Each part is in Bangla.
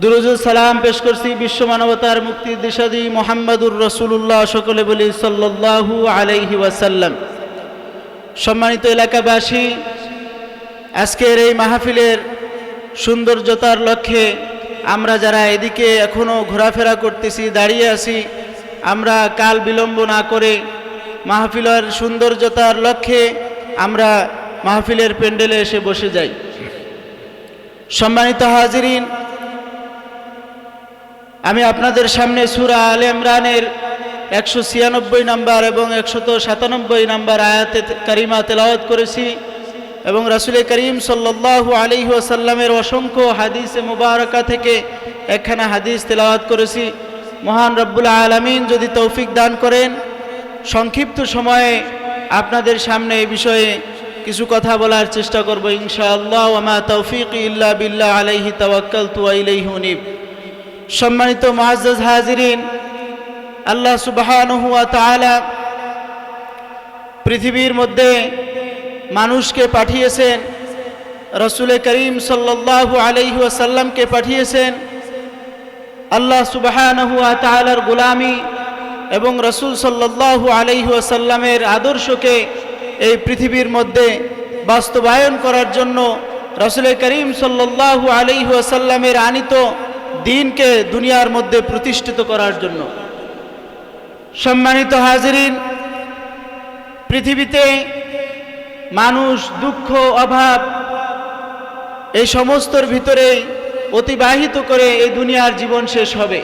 দুরুদ ও সালাম পেশ করছি বিশ্ব মানবতার মুক্তির দিশারি মুহাম্মদুর রাসূলুল্লাহ, সকলে বলি সাল্লাল্লাহু আলাইহি ওয়াসাল্লাম। সম্মানিত এলাকাবাসী, আজকের এই মাহফিলের সৌন্দর্যতার লক্ষ্যে আমরা যারা এদিকে এখনও ঘোরাফেরা করতেছি, দাঁড়িয়ে আছি, আমরা কাল বিলম্ব না করে মাহফিলের সৌন্দর্যতার লক্ষ্যে আমরা মাহফিলের প্যান্ডেলে এসে বসে যাই। সম্মানিত হাজিরিন, আমি আপনাদের সামনে সূরা আলে ইমরানের 196 নম্বর এবং 197 নম্বর আয়াতে কারিমা তেলাওয়াত করেছি এবং রাসূল করিম সাল্লাল্লাহু আলাইহি ওয়াসাল্লামের অসংখ্য হাদিসে মুবারাকা থেকে একখানা হাদিস তেলাওয়াত করেছি। মহান রব্বুল আলামিন যদি তৌফিক দান করেন, সংক্ষিপ্ত সময়ে আপনাদের সামনে এই বিষয়ে কিছু কথা বলার চেষ্টা করব ইনশাআল্লাহ। ওয়া মা তৌফিকি ইল্লা বিল্লাহ, আলাইহি তাওয়াক্কালতু ওয়া ইলাইহি উনীব। সম্মানিত মুআজ্জাজ হাজিরিন, আল্লাহ সুবহানাহু ওয়া তাআলা পৃথিবীর মধ্যে মানুষকে পাঠিয়েছেন, রাসূল করিম সাল্লাল্লাহু আলাইহি ওয়াসাল্লামকে পাঠিয়েছেন আল্লাহ সুবহানাহু ওয়া তাআলার গোলামি এবং রাসূল সাল্লাল্লাহু আলাইহি ওয়াসাল্লামের আদর্শকে এই পৃথিবীর মধ্যে বাস্তবায়ন করার জন্য, রাসূল করিম সাল্লাল্লাহু আলাইহি ওয়াসাল্লামের আনিত দ্বীনকে দুনিয়ার মধ্যে প্রতিষ্ঠিত করার জন্য। সম্মানিত হাজিরিন, পৃথিবীতে মানুষ দুঃখ, অভাব এই সমস্তর ভিতরে অতিবাহিত করে এই দুনিয়ার জীবন শেষ হবে।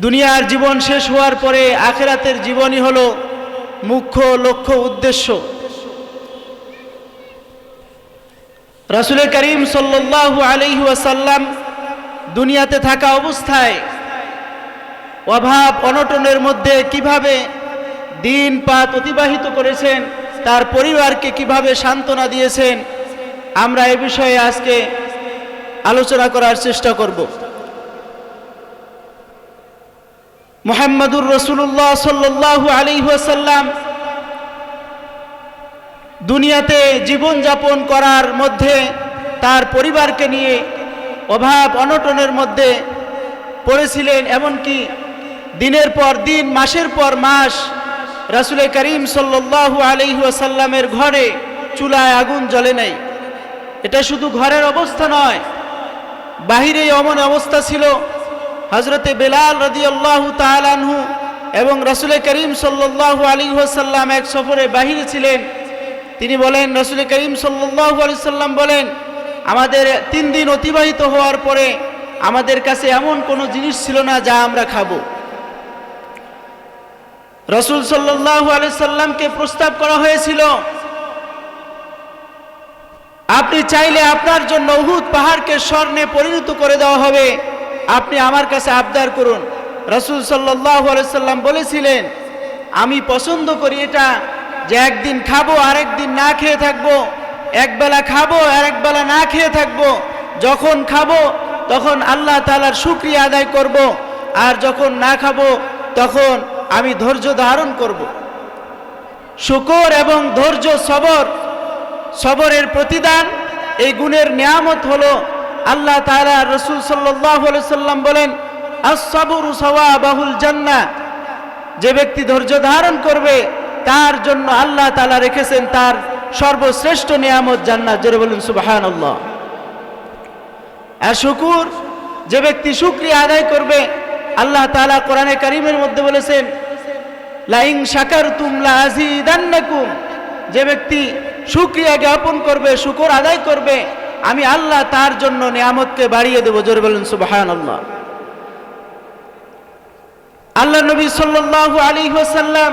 দুনিয়ার জীবন শেষ হওয়ার পরে আখিরাতের জীবনই হলো মুখ্য লক্ষ্য, উদ্দেশ্য। রাসূল করিম সাল্লাল্লাহু আলাইহি ওয়াসাল্লাম দুনিয়াতে থাকা অবস্থায় অভাব অনটনের মধ্যে কিভাবে দিন পাত অতিবাহিত করেছেন, তার পরিবারকে কিভাবে সান্ত্বনা দিয়েছেন, আমরা এ বিষয়ে আজকে আলোচনা করার চেষ্টা করব। মুহাম্মদুর রাসূলুল্লাহ সাল্লাল্লাহু আলাইহি ওয়াসাল্লাম দুনিয়াতে জীবন যাপন করার মধ্যে তার পরিবারকে নিয়ে অভাব অনটনের মধ্যে পড়েছিলেন। এমনকি দিনের পর দিন, মাসের পর মাস রাসূল করিম সাল্লাল্লাহু আলাইহি ওয়াসাল্লামের ঘরে চুলায় আগুন জ্বলে নাই। এটা শুধু ঘরের অবস্থা নয়, বাহিরে এমন অবস্থা ছিল। হযরতে বেলাল রাদিয়াল্লাহু তাআলা আনহু এবং রাসূল করিম সাল্লাল্লাহু আলাইহি ওয়াসাল্লাম এক সফরে বাহিরে ছিলেন। তিনি বলেন, রাসূল করিম সাল্লাল্লাহু আলাইহি সাল্লাম বলেন, আমাদের 3 দিন অতিবাহিত হওয়ার পরে আমাদের কাছে এমন কোনো জিনিস ছিল না যা আমরা খাবো। রাসূল সাল্লাল্লাহু আলাইহি সাল্লামকে প্রস্তাব করা হয়েছিল, আপনি চাইলে আপনার জন্য উহুদ পাহাড়কে স্বর্ণে পরিণত করে দেওয়া হবে, আপনি আমার কাছে আবদার করুন। রাসূল সাল্লাল্লাহু আলাইহি সাল্লাম বলেছিলেন, আমি পছন্দ করি এটা যে একদিন খাবো আর একদিন না খেয়ে থাকবো, একবেলা খাবো আর একবেলা না খেয়ে থাকবো। যখন খাবো তখন আল্লাহ তাআলার শুকরিয়া আদায় করব, আর যখন না খাবো তখন আমি ধৈর্য ধারণ করব। শুকর এবং ধৈর্য, সবরের প্রতিদান, এই গুণের নিয়ামত হলো আল্লাহ তাআলা। রাসূল সাল্লাল্লাহু আলাইহি সাল্লাম বলেন, আস-সাবরু সাওয়াবাহুল জান্নাহ, যে ব্যক্তি ধৈর্য ধারণ করবে তার জন্য আল্লাহ তাআলা রেখেছেন তার সর্বশ্রেষ্ঠ নিয়ামত জান্নাত। জোরে বলুন সুবহানাল্লাহ। আর শুকর, যে ব্যক্তি শুকরিয়া আদায় করবে, আল্লাহ তাআলা কোরআনে কারীমের মধ্যে বলেছেন, লা ইন শাকারতুম লা আযীদান্নাকুম, যে ব্যক্তি শুকরিয়া জ্ঞাপন করবে, শুকর আদায় করবে, আমি আল্লাহ তার জন্য নিয়ামতকে বাড়িয়ে দেব। জোরে বলুন সুবহানাল্লাহ। আল্লাহ নবী সাল্লাল্লাহু আলাইহি ওয়াসাল্লাম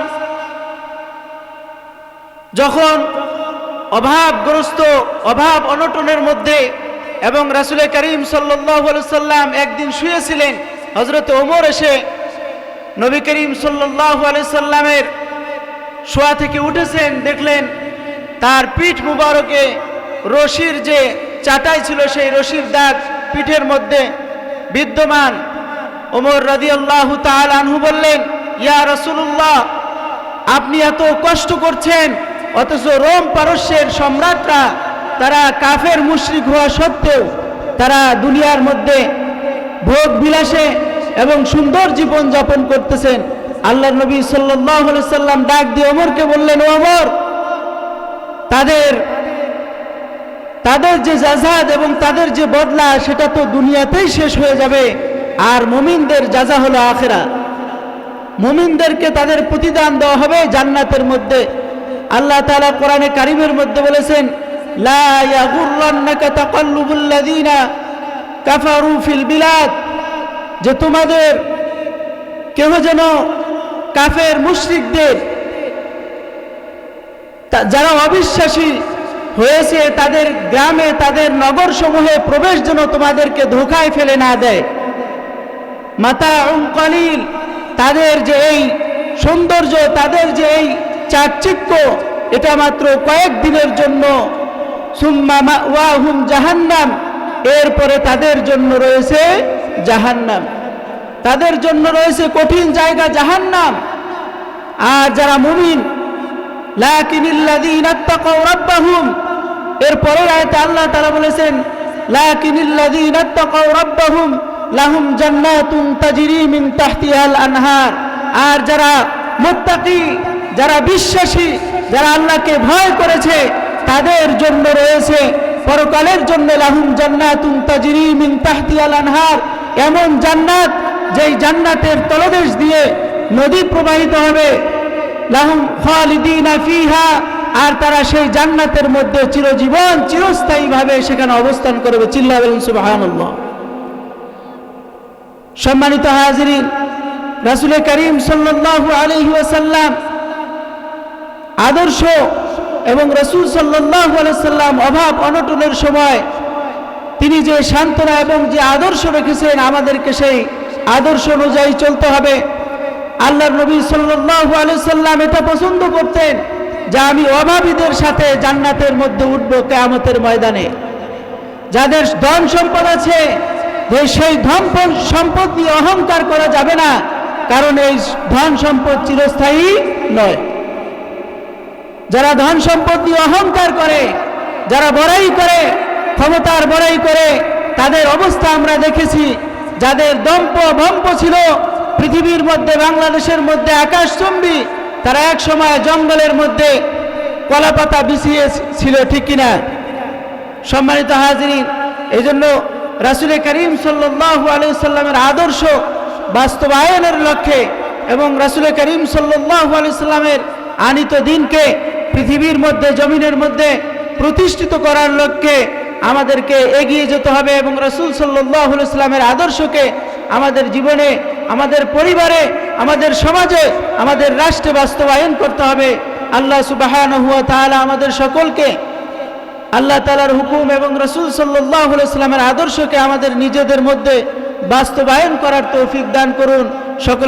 যখন অভাবগ্রস্ত, অভাব অনটনের মধ্যে, এবং রাসূল করিম সাল্লাল্লাহু আলাইহি সাল্লাম একদিন শুয়েছিলেন, হযরত ওমর এসে নবী করিম সাল্লাল্লাহু আলাইহি সাল্লামের শোয়া থেকে উঠেছেন, দেখলেন তার পিঠ মুবারকে রশির যে চাটাই ছিল সেই রশির দাগ পিঠের মধ্যে বিদ্যমান। ওমর রাদিয়াল্লাহু তাআলা আনহু বললেন, ইয়া রাসূলুল্লাহ, আপনি এত কষ্ট করছেন, অথচ রোম পারস্যের সম্রাটরা তারা কাফের মুশরিক হওয়া সত্ত্বেও তারা দুনিয়ার মধ্যে ভোগ বিলাসে এবং সুন্দর জীবন যাপন করতেছেন। আল্লাহর নবী সাল্লাল্লাহু আলাইহি সাল্লাম ডাক দিয়ে ওমরকে বললেন, ও ওমর, তাদের যে জাযাত এবং তাদের যে বদলা সেটা তো দুনিয়াতেই শেষ হয়ে যাবে, আর মুমিনদের জাযা হলো আখিরাত। মুমিনদেরকে তাদের প্রতিদান দেওয়া হবে জান্নাতের মধ্যে। আল্লাহ তাআলা কোরআনে কারীমের মধ্যে বলেছেন, লা ইয়াগুররান্নাকা তাকাল্লুবুল লাযিনা কাফারু ফিল বিলাদ, যে তোমাদের কেহ যেন কাফের মুশরিকদের, যারা অবিশ্বাসী হয়েছে, তাদের গ্রামে তাদের নগর সমূহে প্রবেশ যেন তোমাদেরকে ধোঁকায় ফেলে না দেয়। মাতাউন কলিল, তাদের যে এই সৌন্দর্য, তাদের যে এই চাকচিক্য, এটা মাত্র কয়েক দিনের জন্য। সুম্মা মাওয়াহুম জাহান্নাম, এরপরে তাদের জন্য রয়েছে জাহান্নাম, তাদের জন্য রয়েছে কঠিন জায়গা জাহান্নাম। আর যারা মুমিন, লাকিনিল্লাযীনা তাকাউ রাব্বাহুম, এর পরের আয়াতে আল্লাহ তাআলা বলেছেন, লাকিনিল্লাযীনা তাকাউ রাব্বাহুম লাহুম জান্নাতুন তাজরি মিন তাহতিহাল আনহার। আর যারা মুত্তাকি, যারা বিশ্বাসী, যারা আল্লাহকে ভয় করেছে, তাদের জন্য রয়েছে পরকালের জন্য লাহুম জান্নাতুন তাজরি মিন তাহতিহাল আনহার, এমন জান্নাত যেই জান্নাতের তলদেশ দিয়ে নদী প্রবাহিত হবে। লাহুম খালিদিনা ফিহা, আর তারা সেই জান্নাতের মধ্যে চিরজীবন চিরস্থায়ীভাবে সেখানে অবস্থান করবে। চিল্লায়া বলেন সুবহানাল্লাহ। সম্মানিত হাজিরিন, রাসূল করিম সাল্লাল্লাহু আলাইহি ওয়াসাল্লাম আদর্শ এবং রাসূল সাল্লাল্লাহু আলাইহি ওয়াসাল্লাম অভাব অনটনের সময় তিনি যে সান্ত্বনা এবং যে আদর্শ রেখেছেন, আমাদেরকে সেই আদর্শ অনুযায়ী চলতে হবে। আল্লাহর নবী সাল্লাল্লাহু আলাইহি ওয়াসাল্লাম এটা পছন্দ করতেন যে আমি অভাবীদের সাথে জান্নাতের মধ্যে উঠব কিয়ামতের ময়দানে। যাদের ধন সম্পদ আছে, যে সেই ধন সম্পদ নিয়ে অহংকার করা যাবে না, কারণ এই ধন সম্পদ চিরস্থায়ী নয়। যারা ধন সম্পদ নিয়ে অহংকার করে, যারা বড়াই করে, ক্ষমতার বড়াই করে, তাদের অবস্থা আমরা দেখেছি। যাদের দম্প ভম্প ছিল পৃথিবীর মধ্যে, বাংলাদেশের মধ্যে আকাশচুম্বী, তারা এক সময় জঙ্গলের মধ্যে কলাপাতা বিছিয়ে ছিল, ঠিক কিনা? সম্মানিত হাজিরিন, এই জন্য রাসূল করিম সাল্লাল্লাহু আলাইহি ওয়াসাল্লামের আদর্শ বাস্তবায়নের লক্ষ্যে এবং রাসূল করিম সাল্লাল্লাহু আলাইহি ওয়াসাল্লামের আনিত দিনকে পৃথিবীর মধ্যে, জমিনের মধ্যে প্রতিষ্ঠিত করার লক্ষ্যে আমাদেরকে এগিয়ে যেতে হবে এবং রাসূল সাল্লাল্লাহু আলাইহি ওয়াসাল্লামের আদর্শকে আমাদের জীবনে, আমাদের পরিবারে, আমাদের সমাজে, আমাদের রাষ্ট্রে বাস্তবায়ন করতে হবে। আল্লাহ সুবহানাহু ওয়া তাআলা আমাদের সকলকে আল্লাহ তাআলার হুকুম এবং রাসূল সাল্লাল্লাহু আলাইহি ওয়াসাল্লামের আদর্শকে আমাদের নিজেদের মধ্যে বাস্তবায়ন করার তৌফিক দান করুন। সকল